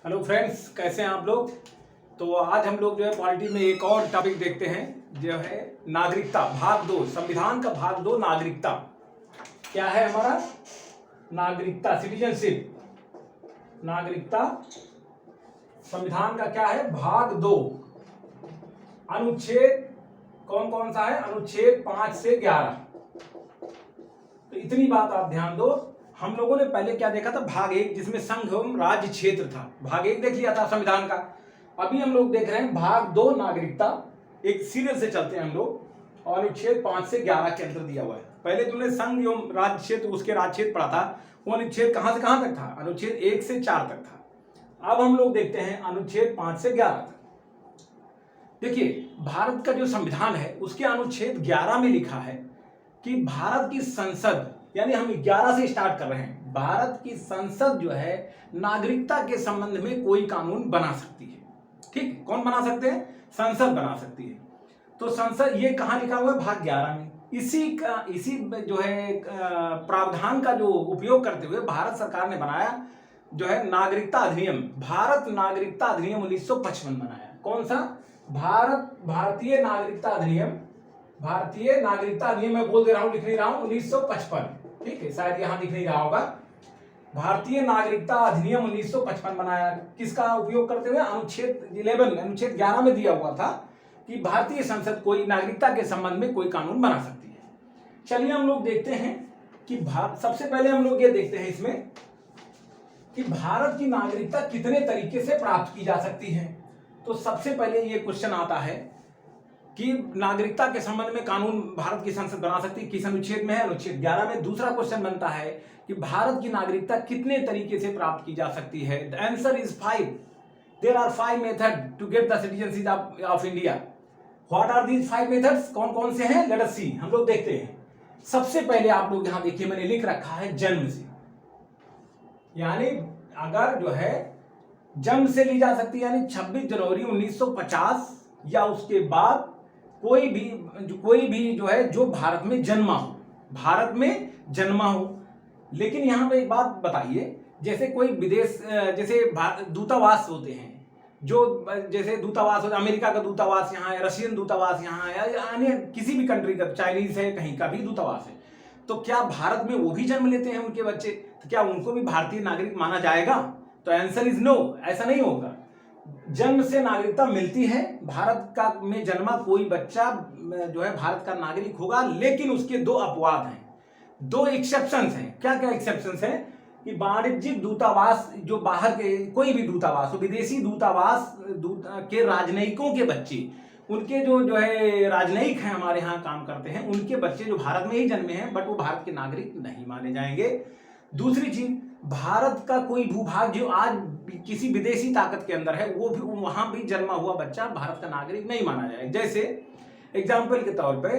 Hello friends, कैसे हैं आप लोग। तो आज हम लोग जो है पॉलिटी में एक और टॉपिक देखते हैं, जो है नागरिकता भाग 2, संविधान का भाग 2 नागरिकता। क्या है हमारा नागरिकता, सिटीजनशिप। नागरिकता संविधान का क्या है, भाग 2। अनुच्छेद कौन कौन सा है, अनुच्छेद 5 से 11। तो इतनी बात आप ध्यान दो। हम लोगों ने पहले क्या देखा था, भाग 1 जिसमें संघ एवं राज्य क्षेत्र था, भाग 1 देख लिया था संविधान का। अभी हम लोग देख रहे हैं भाग 2 नागरिकता। एक सीरियल से चलते हैं हम लोग, और अनुच्छेद 5 से 11 के अंदर दिया हुआ है। पहले तुमने संघ एवं राज्य क्षेत्र, उसके राज्य क्षेत्र पढ़ा था। वो अनुच्छेद कहां से कहां तक था, अनुच्छेद 1 से 4 तक था। अब हम लोग देखते हैं अनुच्छेद 5 से 11 तक। देखिए, भारत का जो संविधान है उसके अनुच्छेद 11 में लिखा है कि भारत की संसद, यानी हम 11 से स्टार्ट कर रहे हैं, भारत की संसद जो है नागरिकता के संबंध में कोई कानून बना सकती है। ठीक, कौन बना सकते हैं, संसद बना सकती है। तो संसद, ये कहां लिखा हुआ है, भाग 11 में। इसी जो है प्रावधान का जो उपयोग करते हुए भारत सरकार ने बनाया जो है नागरिकता अधिनियम, भारत नागरिकता अधिनियम 1955 बनाया। कौन सा, भारतीय नागरिकता अधिनियम, भारतीय नागरिकता अधिनियम मैं बोल दे रहा हूं, लिख नहीं रहा हूं, 1955। ठीक है, शायद यहां दिख नहीं रहा होगा। भारतीय नागरिकता अधिनियम 1955 बनाया। किसका उपयोग करते हुए, अनुच्छेद 11, अनुच्छेद 11 में दिया हुआ था कि भारतीय संसद कोई नागरिकता के संबंध में कोई कानून बना सकती है। चलिए हम लोग देखते हैं कि सबसे पहले हम लोग ये देखते हैं इसमें कि भारत की नागरिकता कितने तरीके से प्राप्त की जा सकती है। तो सबसे पहले ये क्वेश्चन आता है कि नागरिकता के संबंध में कानून भारत की संसद बना सकती है, किस अनुच्छेद में है, अनुच्छेद 11 में। दूसरा क्वेश्चन बनता है कि भारत की नागरिकता कितने तरीके से प्राप्त की जा सकती है। The answer is 5। There are 5 method to get the citizenship of India. What are these 5 methods, कौन कौन से हैं, लेट अस सी, हम लोग देखते हैं। सबसे पहले आप लोग यहां देखिए, मैंने लिख रखा है जन्म से, यानी अगर जो है जन्म से ली जा सकती है, यानी 26 जनवरी 1950 या उसके बाद कोई भी जो है जो भारत में जन्मा हो, भारत में जन्मा हो। लेकिन यहां पे एक बात बताइए, जैसे कोई विदेश, जैसे दूतावास होते हैं, जो जैसे दूतावास होता है, अमेरिका का दूतावास यहाँ है, रशियन दूतावास यहाँ है, यानी किसी भी कंट्री का, चाइनीज है, कहीं का भी दूतावास है, तो क्या भारत में वो भी जन्म लेते हैं उनके बच्चे, तो क्या उनको भी भारतीय नागरिक माना जाएगा? तो आंसर इज नो, ऐसा नहीं होगा। जन्म से नागरिकता मिलती है, भारत का में जन्मा कोई बच्चा जो है भारत का नागरिक होगा, लेकिन उसके 2 अपवाद हैं, 2 एक्सेप्शंस हैं। क्या क्या एक्सेप्शंस हैं कि वाणिज्यिक दूतावास, जो बाहर के कोई भी दूतावास हो, विदेशी दूतावास के राजनयिकों के बच्चे, उनके जो है राजनयिक हैं, हमारे यहाँ काम करते हैं, उनके बच्चे जो भारत में ही जन्मे हैं, बट वो भारत के नागरिक नहीं माने जाएंगे। दूसरी चीज, भारत का कोई भूभाग जो आज किसी विदेशी ताकत के अंदर है, वो भी वहां भी जन्मा हुआ बच्चा भारत का नागरिक नहीं माना जाएगा। जैसे एग्जाम्पल के तौर पे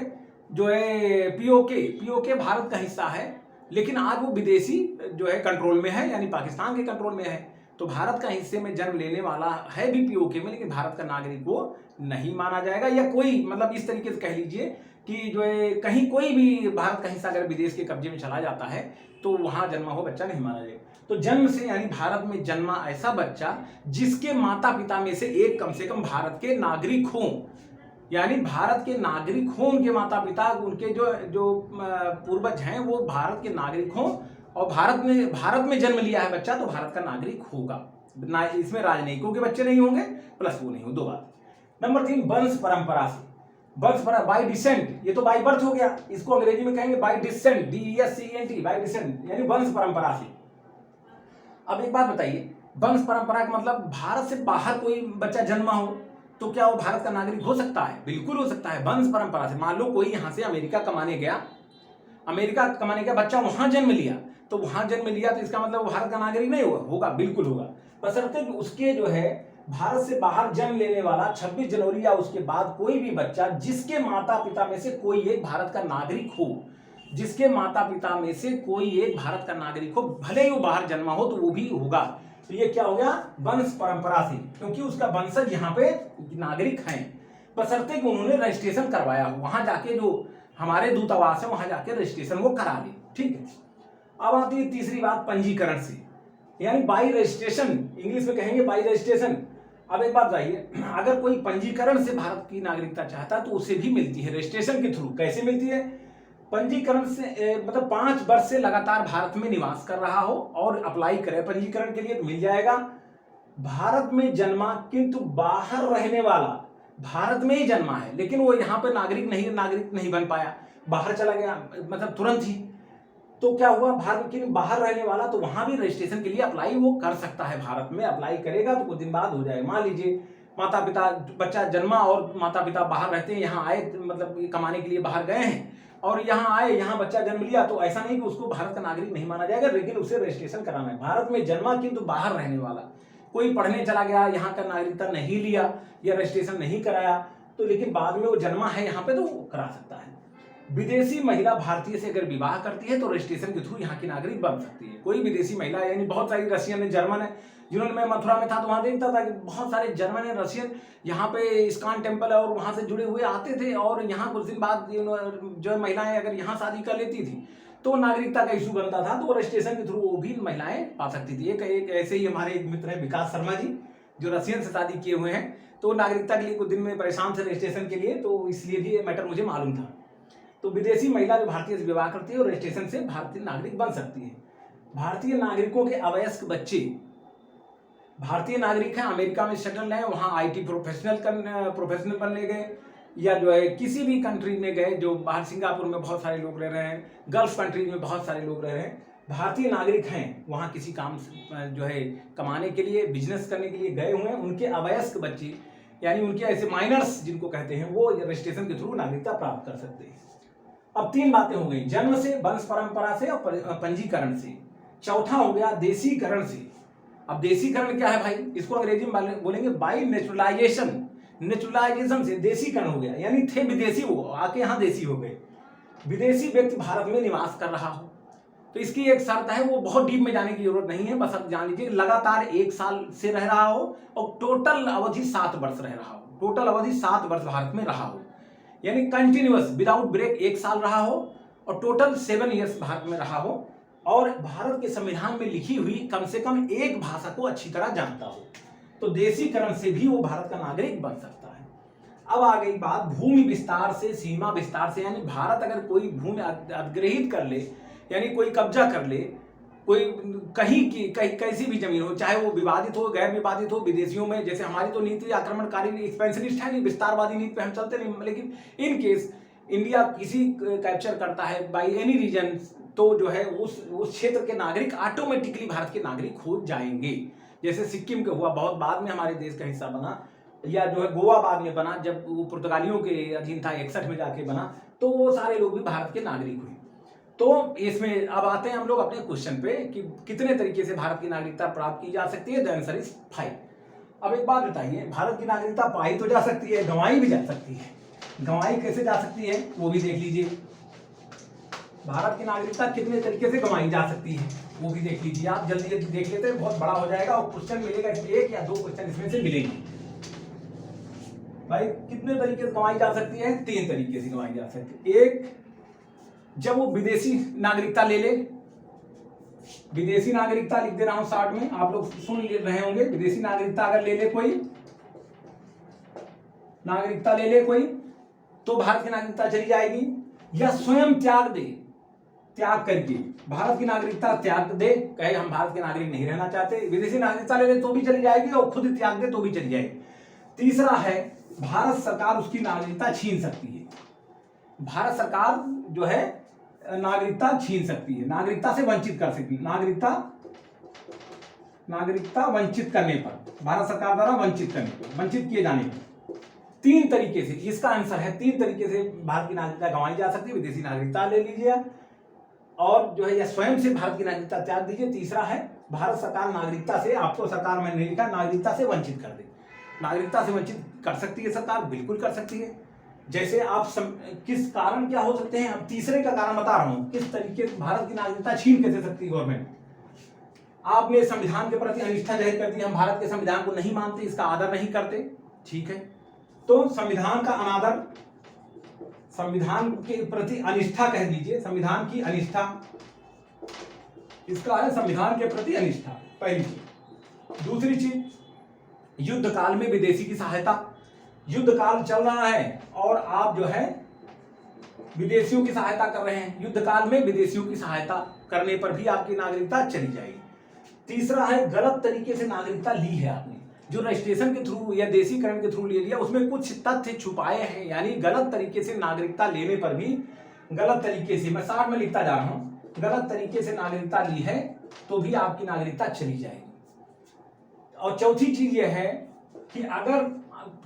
जो है पीओके भारत का हिस्सा है, लेकिन आज वो विदेशी जो है कंट्रोल में है, यानी पाकिस्तान के कंट्रोल में है। तो भारत का हिस्से में जन्म लेने वाला है भी पीओके में, लेकिन भारत का नागरिक वो नहीं माना जाएगा। या कोई, मतलब इस तरीके से कह लीजिए कि जो है कहीं कोई भी भारत का हिस्सा अगर विदेश के कब्जे में चला जाता है, तो वहां जन्मा हुआ बच्चा नहीं माना जाएगा। तो जन्म से, यानी भारत में जन्मा ऐसा बच्चा जिसके माता पिता में से एक कम से कम भारत के नागरिक हों, यानी भारत के नागरिक हों, उनके माता पिता, उनके जो पूर्वज हैं वो भारत के नागरिक हों, और भारत में जन्म लिया है बच्चा, तो भारत का नागरिक होगा। इसमें राजनयिकों के बच्चे नहीं होंगे, प्लस वो नहीं हो। 2 बात। नंबर 3, वंश परंपरा से, वंश परंपरा, बाय डिसेंट, ये तो बाय बर्थ हो गया, इसको अंग्रेजी में कहेंगे bye decent, DESCENT, bye decent, यानी वंश परंपरा से। अब एक बात बताइए, वंश परंपरा का मतलब भारत से बाहर कोई बच्चा जन्मा हो, तो क्या वो भारत का नागरिक हो सकता है? बिल्कुल हो सकता है, वंश परंपरा से। मान लो कोई यहां से अमेरिका कमाने गया बच्चा वहां जन्म लिया, तो वहां जन्म लिया तो इसका मतलब वो भारत का नागरिक नहीं होगा? बिल्कुल होगा, बशर्ते कि उसके जो है भारत से बाहर जन्म लेने वाला 26 जनवरी या उसके बाद कोई भी बच्चा जिसके माता पिता में से कोई एक भारत का नागरिक हो, जिसके माता पिता में से कोई एक भारत का नागरिक हो, भले ही वो बाहर जन्मा हो, तो वो भी होगा। तो ये क्या हो गया, वंश परंपरा से, क्योंकि उसका वंशज यहाँ पे नागरिक हैं, बशर्ते कि उन्होंने रजिस्ट्रेशन करवाया हो, वहां जाके जो हमारे दूतावास है वहां जाके रजिस्ट्रेशन वो करा ले। ठीक है। अब आती है तीसरी बात, पंजीकरण से, यानी बाई रजिस्ट्रेशन, इंग्लिश में कहेंगे बाई रजिस्ट्रेशन। अब एक बात बताइए, अगर कोई पंजीकरण से भारत की नागरिकता चाहता है तो उसे भी मिलती है रजिस्ट्रेशन के थ्रू। कैसे मिलती है? पंजीकरण से मतलब 5 वर्ष से लगातार भारत में निवास कर रहा हो और अप्लाई करे पंजीकरण के लिए तो मिल जाएगा। भारत में जन्मा किंतु बाहर रहने वाला, भारत में ही जन्मा है लेकिन वो यहाँ पे नागरिक नहीं बन पाया, बाहर चला गया मतलब तुरंत ही, तो क्या हुआ, भारत के बाहर रहने वाला तो वहां भी रजिस्ट्रेशन के लिए अप्लाई वो कर सकता है। भारत में अप्लाई करेगा तो कुछ दिन बाद हो जाएगा। मान लीजिए माता पिता, बच्चा जन्मा और माता पिता बाहर रहते हैं, यहाँ आए मतलब कमाने के लिए बाहर गए हैं और यहाँ आए, यहाँ बच्चा जन्म लिया, तो ऐसा नहीं कि उसको भारत का नागरिक नहीं माना जाएगा, लेकिन उसे रजिस्ट्रेशन कराना है। भारत में जन्मा किंतु बाहर रहने वाला, कोई पढ़ने चला गया, यहाँ का नागरिकता नहीं लिया या रजिस्ट्रेशन नहीं कराया, तो लेकिन बाद में वो जन्मा है यहाँ पे तो वो करा सकता है। विदेशी महिला भारतीय से अगर विवाह करती है तो रजिस्ट्रेशन के थ्रू यहाँ की नागरिक बन सकती है। कोई विदेशी महिला, यानी बहुत सारी रशियन है, जर्मन है, जिन्होंने, मैं मथुरा में था तो वहां देखता था कि बहुत सारे जर्मन है, रशियन यहाँ पे इस्कॉन टेम्पल है और वहां से जुड़े हुए आते थे, और यहाँ कुछ दिन बाद जो महिलाएं अगर यहाँ शादी कर लेती थी तो नागरिकता का इशू बनता था, तो रजिस्ट्रेशन के थ्रू वो भी महिलाएं पा सकती थी। एक ऐसे ही हमारे एक मित्र है विकास शर्मा जी, जो रशियन से शादी किए हुए हैं, तो नागरिकता के लिए कुछ दिन में परेशान थे रजिस्ट्रेशन के लिए, तो इसलिए भी ये मैटर मुझे मालूम था। तो विदेशी महिला जो भारतीय से विवाह करती है और रजिस्ट्रेशन से भारतीय नागरिक बन सकती है। भारतीय नागरिकों के अवयस्क बच्चे भारतीय नागरिक हैं, अमेरिका में सेटल हैं, वहाँ आईटी प्रोफेशनल बनने गए, या जो है किसी भी कंट्री में गए, जो बाहर सिंगापुर में बहुत सारे लोग रह रहे हैं, गल्फ कंट्रीज में बहुत सारे लोग रह रहे हैं, भारतीय नागरिक हैं, वहाँ किसी काम जो है कमाने के लिए, बिजनेस करने के लिए गए हुए हैं, उनके अवयस्क बच्चे यानी उनके ऐसे माइनर्स जिनको कहते हैं, वो रजिस्ट्रेशन के थ्रू नागरिकता प्राप्त कर सकते हैं। अब 3 बातें हो गई, जन्म से, वंश परंपरा से और पंजीकरण से। चौथा हो गया देशीकरण से। अब देशीकरण क्या है भाई, इसको अंग्रेजी में बोलेंगे बाई नेचुरलाइजेशन। नेचुरलाइजेशन से देशीकरण हो गया, यानी थे विदेशी, वो आके यहाँ देशी हो गए। विदेशी व्यक्ति भारत में निवास कर रहा हो तो इसकी एक शर्त है, वो बहुत डीप में जाने की जरूरत नहीं है, बस अब जान लीजिए लगातार 1 साल से रह रहा हो और टोटल अवधि 7 वर्ष रह रहा हो, टोटल अवधि 7 वर्ष भारत में रहा हो, यानी कंटिन्यूअस विदाउट ब्रेक 1 साल रहा हो और टोटल 7 ईयर्स भारत में रहा हो, और भारत के संविधान में लिखी हुई कम से कम एक भाषा को अच्छी तरह जानता हो, तो देशीकरण से भी वो भारत का नागरिक बन सकता है। अब आ गई बात भूमि विस्तार से, सीमा विस्तार से, यानी भारत अगर कोई भूमि अधिग्रहित कर ले, यानी कोई कब्जा कर ले, कोई कहीं की कैसी भी जमीन हो, चाहे वो विवादित हो, गैर विवादित हो, विदेशियों में, जैसे हमारी तो नीति आक्रमणकारी एक्सपेंशनिस्ट है नहीं, विस्तारवादी नीति पे हम चलते नहीं, लेकिन इन केस इंडिया किसी कैप्चर करता है बाई एनी रीजन, तो जो है उस क्षेत्र के नागरिक ऑटोमेटिकली भारत के नागरिक हो जाएंगे। जैसे सिक्किम का हुआ, बहुत बाद में हमारे देश का हिस्सा बना, या जो है गोवा बाद में बना, जब वो पुर्तगालियों के अधीन था, 61 में जाके बना, तो वो सारे लोग भी भारत के नागरिक हुए। तो इसमें अब आते हैं हम लोग अपने क्वेश्चन पे कि कितने तरीके से भारत की नागरिकता प्राप्त की जा सकती है। The answer is 5। अब एक बात बताइए, भारत की नागरिकता पाई तो जा सकती है, गंवाई भी जा सकती है। गंवाई कैसे जा सकती है वो भी देख लीजिए। भारत की नागरिकता कितने तरीके से गंवाई जा सकती है वो भी देख लीजिए। आप जल्दी जल्दी देख लेते हैं, बहुत बड़ा हो जाएगा और क्वेश्चन मिलेगा, 1 या 2 क्वेश्चन इसमें से मिलेंगे। भाई कितने तरीके से गंवाई जा सकती है? 3 तरीके से गंवाई जा सकती है। एक, जब वो विदेशी नागरिकता ले ले, विदेशी नागरिकता लिख दे रहा हूं शॉर्ट में, आप लोग सुन रहे होंगे। विदेशी नागरिकता अगर ले ले कोई, नागरिकता ले ले कोई, तो भारत की नागरिकता चली जाएगी। या स्वयं त्याग करके भारत की नागरिकता त्याग दे, कहे हम भारत के नागरिक नहीं रहना चाहते, विदेशी नागरिकता ले ले तो भी चली जाएगी, और खुद त्याग दे तो भी चली जाएगी। तीसरा है, भारत सरकार उसकी नागरिकता छीन सकती है। भारत सरकार जो है नागरिकता छीन सकती है, नागरिकता से वंचित कर सकती है। नागरिकता वंचित करने पर, भारत सरकार द्वारा वंचित किए जाने पर 3 तरीके से, इसका आंसर है 3 तरीके से भारत की नागरिकता गंवाई जा सकती है। विदेशी नागरिकता ले लीजिए, और जो है या स्वयं से भारत की नागरिकता त्याग दीजिए। तीसरा है, भारत सरकार नागरिकता से, आपको सरकार मैंने नहीं लिखा, नागरिकता से वंचित कर दे। नागरिकता से वंचित कर सकती है सरकार, बिल्कुल कर सकती है। जैसे आप किस कारण क्या हो सकते हैं, अब तीसरे का कारण बता रहा हूं, किस तरीके से भारत की नागरिकता छीन कैसे सकती है गवर्नमेंट। आपने संविधान के प्रति अनिष्ठा जाहिर कर दी, हम भारत के संविधान को नहीं मानते, इसका आदर नहीं करते, ठीक है, तो संविधान का अनादर, संविधान के प्रति अनिष्ठा कह दीजिए, संविधान की अनिष्ठा, इसका है संविधान के प्रति अनिष्ठा। पहली चीज। दूसरी चीज, युद्ध काल में विदेशी की सहायता। युद्ध काल चल रहा है और आप जो है विदेशियों की सहायता कर रहे हैं, युद्ध काल में विदेशियों की सहायता करने पर भी आपकी नागरिकता चली जाएगी। तीसरा है, गलत तरीके से नागरिकता ली है आपने, जो रजिस्ट्रेशन के थ्रू या देशीकरण के थ्रू ले लिया, उसमें कुछ तथ्य छुपाए हैं, यानी गलत तरीके से नागरिकता लेने पर भी, गलत तरीके से, मैं शॉर्ट में लिखता जा रहा हूं, गलत तरीके से नागरिकता ली है तो भी आपकी नागरिकता चली जाएगी। और चौथी चीज यह है कि अगर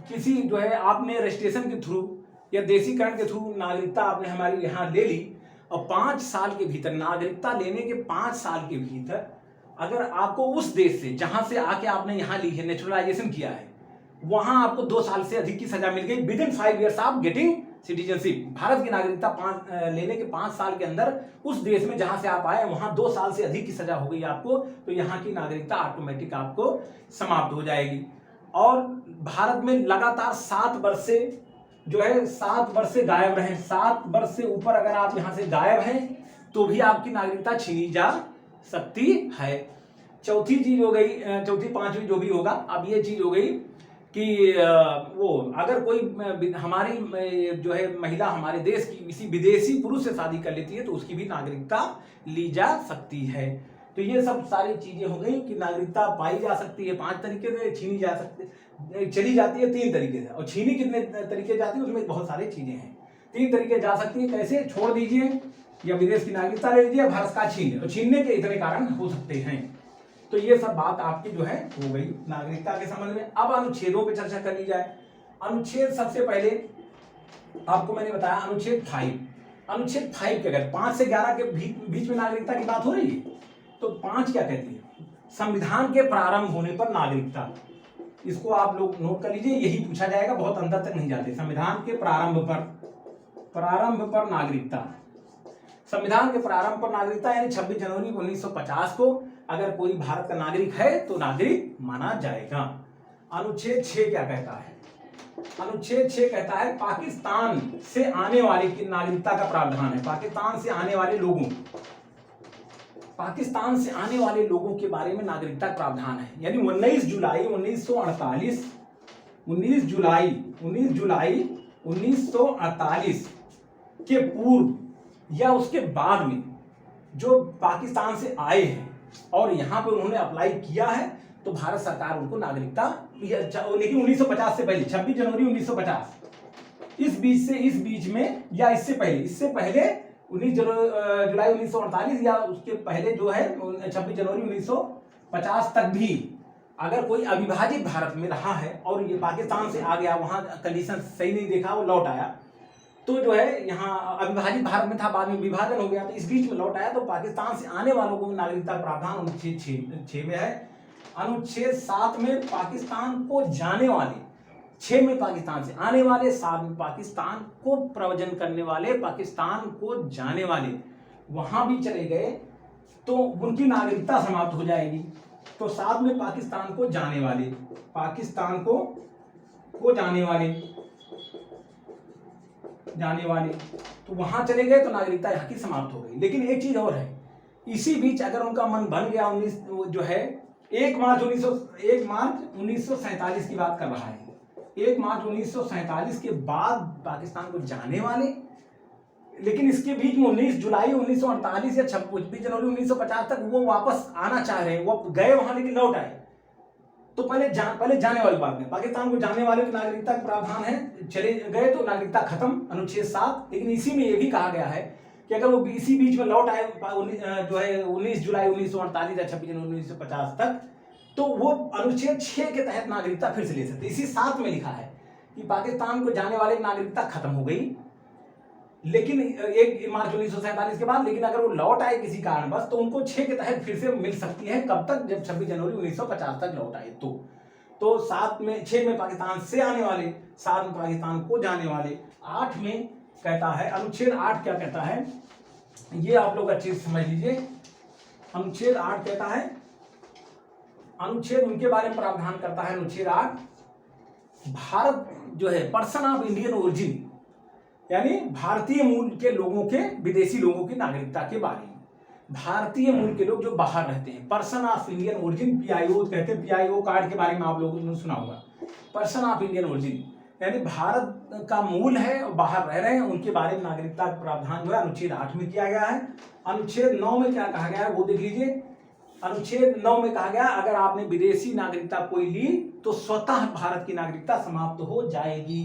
किसी जो है आपने रजिस्ट्रेशन के थ्रू या देशीकरण के थ्रू नागरिकता आपने हमारी यहाँ ले ली और 5 साल के भीतर, नागरिकता लेने के 5 साल के भीतर अगर आपको उस देश से जहां से आके आपने यहाँ ली है, नेचुरलाइजेशन किया है, वहां आपको 2 साल से अधिक की सजा मिल गई, with in 5 years of getting citizenship, Bharat की नागरिकता लेने के 5 साल के अंदर उस देश में जहां से आप आए वहां 2 साल से अधिक की सजा हो गई आपको, तो यहाँ की नागरिकता ऑटोमेटिक आपको समाप्त हो जाएगी। और भारत में लगातार 7 वर्ष से जो है 7 वर्ष से गायब रहे, 7 वर्ष से ऊपर अगर आप यहाँ से गायब हैं तो भी आपकी नागरिकता छीनी जा सकती है। चौथी चीज हो गई, चौथी पांचवी जो भी होगा, अब ये चीज हो गई कि वो अगर कोई हमारी जो है महिला हमारे देश की किसी विदेशी पुरुष से शादी कर लेती है तो उसकी भी नागरिकता ली जा सकती है। तो ये सब सारी चीजें हो गई कि नागरिकता पाई जा सकती है 5 तरीके से, छीनी जा सकती, चली जाती है 3 तरीके से, और छीनी कितने तरीके जाती है उसमें बहुत सारी चीजें हैं। 3 तरीके जा सकती है, कैसे, छोड़ दीजिए या विदेश की नागरिकता ले लीजिए, भारत का छीन, तो छीनने के इतने कारण हो सकते हैं। तो ये सब बात आपकी जो है हो गई नागरिकता के संबंध में। अब अनुच्छेदों पे चर्चा कर ली जाए। अनुच्छेद सबसे पहले आपको मैंने बताया अनुच्छेद 5। अनुच्छेद 5 क्या कहते हैं, 5 से 11 के बीच में नागरिकता की बात हो रही है, तो 5 क्या कहती है, संविधान के प्रारंभ होने पर नागरिकता। इसको आप लोग नोट कर लीजिए, यही पूछा जाएगा, बहुत अंदर तक नहीं जाते। संविधान के प्रारंभ पर नागरिकता, संविधान के प्रारंभ पर नागरिकता यानी 26 जनवरी 1950 को अगर कोई भारत का नागरिक है तो नागरिक माना जाएगा। अनुच्छेद 6 क्या कहता है, अनुच्छेद 6 कहता है पाकिस्तान से आने वाले की नागरिकता का प्रावधान है। पाकिस्तान से आने वाले लोगों, पाकिस्तान से आने वाले लोगों के बारे में नागरिकता का प्रावधान है, यानी 19 जुलाई 1948 1948 के पूर्व या उसके बाद में जो पाकिस्तान से आए हैं और यहाँ पे उन्होंने अप्लाई किया है तो भारत सरकार उनको नागरिकता, लेकिन 1950 से पहले, 26 जनवरी 1950, इस बीच में या इससे पहले 19 जुलाई 1948 या उसके पहले जो है 26 जनवरी 1950 तक भी अगर कोई अविभाजित भारत में रहा है और ये पाकिस्तान से आ गया, वहां कंडीशन सही नहीं देखा, वो लौट आया, तो जो है यहाँ अविभाजित भारत में था, बाद में विभाजन हो गया, तो इस बीच में लौट आया, तो पाकिस्तान से आने वालों को नागरिकता प्रावधान अनुच्छेद 6 में है। अनुच्छेद 7 में पाकिस्तान को जाने वाले, 6 में पाकिस्तान से आने वाले, 7 में पाकिस्तान को प्रवचन करने वाले, पाकिस्तान को जाने वाले वहां भी चले गए तो उनकी नागरिकता समाप्त हो जाएगी। तो 7 में पाकिस्तान को जाने वाले, पाकिस्तान को जाने वाले तो वहां चले गए तो नागरिकता यहाँ की समाप्त हो गई। लेकिन एक चीज और है, इसी बीच अगर उनका मन बन गया, 1 मार्च 1947 की बात कर रहा है, 1 मार्च 1947 के बाद पाकिस्तान को जाने वाले, लेकिन इसके बीच में 19 जुलाई 1948 या 26 जनवरी 1950 तक वो वापस आना चाह रहे हैं, वो गए वहां लेकिन लौट आए, तो पहले जाने वाली बात में पाकिस्तान को जाने वाले की नागरिकता का प्रावधान है, चले गए तो नागरिकता खत्म, अनुच्छेद 7। लेकिन इसी में यह भी कहा गया है कि अगर वो इसी बीच में लौट आए जो है 19 जुलाई 1948 या 26 जनवरी 1950 तक, तो वो अनुच्छेद 6 के तहत नागरिकता फिर से ले सकते। इसी 7 में लिखा है कि पाकिस्तान को जाने वाले की नागरिकता खत्म हो गई, लेकिन 1 मार्च 1947 के बाद, लेकिन अगर वो लौट आए किसी कारणवश तो उनको 6 के तहत फिर से मिल सकती है, कब तक, जब 26 जनवरी 1950 तक लौट आए तो 6 में पाकिस्तान से आने वाले, 7 में पाकिस्तान को जाने वाले, 8 में कहता है, अनुच्छेद 8 क्या कहता है ये आप लोग अच्छे से समझ लीजिए। अनुच्छेद 8 कहता है, अनुच्छेद उनके बारे में प्रावधान करता है, अनुच्छेद 8 भारत जो है पर्सन ऑफ इंडियन ओरिजिन, यानी भारतीय मूल के लोगों के, विदेशी लोगों की नागरिकता के बारे में। भारतीय मूल के लोग जो बाहर रहते हैं, person of Indian origin, PIO कहते हैं। पीआईओ कार्ड के बारे में आप लोगों ने सुना होगा। पर्सन ऑफ इंडियन ओरिजिन यानी भारत का मूल है और बाहर रह रहे हैं, उनके बारे में नागरिकता का प्रावधान जो है अनुच्छेद 8 में किया गया है। अनुच्छेद 9 में क्या कहा गया है वो देख लीजिए। अनुच्छेद 9 में कहा गया अगर आपने विदेशी नागरिकता कोई ली तो स्वतः भारत की नागरिकता समाप्त हो जाएगी।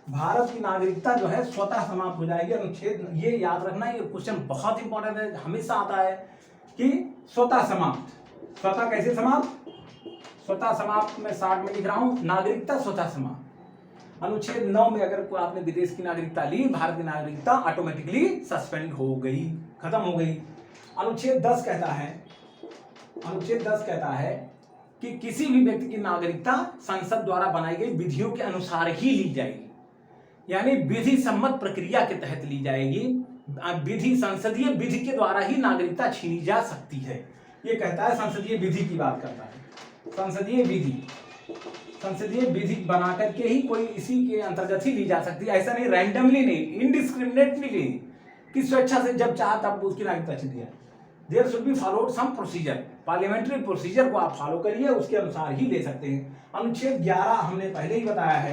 भारत की नागरिकता जो है स्वतः समाप्त हो जाएगी। अनुच्छेद, ये याद रखना, ये क्वेश्चन बहुत इंपॉर्टेंट है, हमेशा आता है कि स्वतः समाप्त। स्वतः कैसे समाप्त? स्वतः समाप्त मैं 60 में लिख रहा हूं, नागरिकता स्वतः समाप्त। अनुच्छेद 9 में अगर कोई आपने विदेश की नागरिकता ली, भारत की नागरिकता ऑटोमेटिकली सस्पेंड हो गई, खत्म हो गई। अनुच्छेद 10 कहता है, अनुच्छेद 10 कहता है कि किसी भी व्यक्ति की नागरिकता संसद द्वारा बनाई गई विधियों के अनुसार ही ली जाएगी, यानी विधि सम्मत प्रक्रिया के तहत ली जाएगी। विधि, संसदीय विधि के द्वारा ही नागरिकता छीनी जा सकती है। ये कहता है, संसदीय विधि की बात करता है। संसदीय विधि, संसदीय विधि बना करके ही कोई इसी के अंतर्गत ही ली जा सकती है। ऐसा नहीं, रैंडमली नहीं, इनडिस्क्रिमिनेटली नहीं कि स्वेच्छा से जब चाह तब उसकी नागरिकता छीन लिया। There should be followed some procedure, parliamentary procedure को आप फॉलो करिए, उसके अनुसार ही ले सकते हैं। अनुच्छेद 11 हमने पहले ही बताया है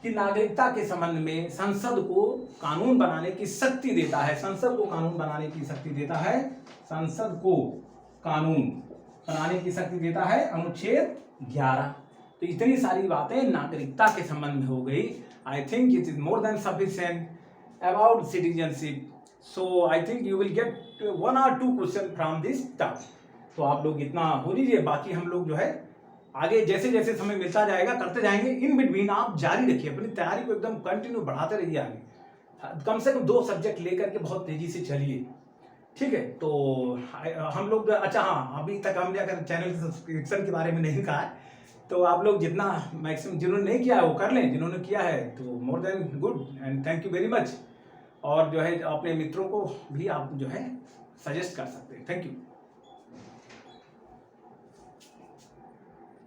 कि नागरिकता के संबंध में संसद को कानून बनाने की शक्ति देता है। संसद को कानून बनाने की शक्ति देता है, संसद को कानून बनाने की शक्ति देता है अनुच्छेद 11। तो इतनी सारी बातें नागरिकता के संबंध में हो गई। I think it is more than sufficient about citizenship. So I think you will get 1 or 2 question from this topic. तो आप लोग इतना हो लीजिए, बाकी हम लोग जो है आगे जैसे जैसे समय मिलता जाएगा करते जाएंगे। इन बिटवीन आप जारी रखिए, अपनी तैयारी को एकदम कंटिन्यू बढ़ाते रहिए आगे। कम से कम 2 सब्जेक्ट लेकर के बहुत तेजी से चलिए, ठीक है। तो हम लोग, अच्छा हाँ, अभी तक हमने अगर चैनल सब्सक्रिप्शन के बारे में नहीं कहा है तो आप लोग जितना मैक्सिमम, जिन्होंने नहीं किया है वो कर लें, जिन्होंने किया है तो more than good and thank you very much. और जो है अपने मित्रों को भी आप जो है सजेस्ट कर सकते हैं। Thank you.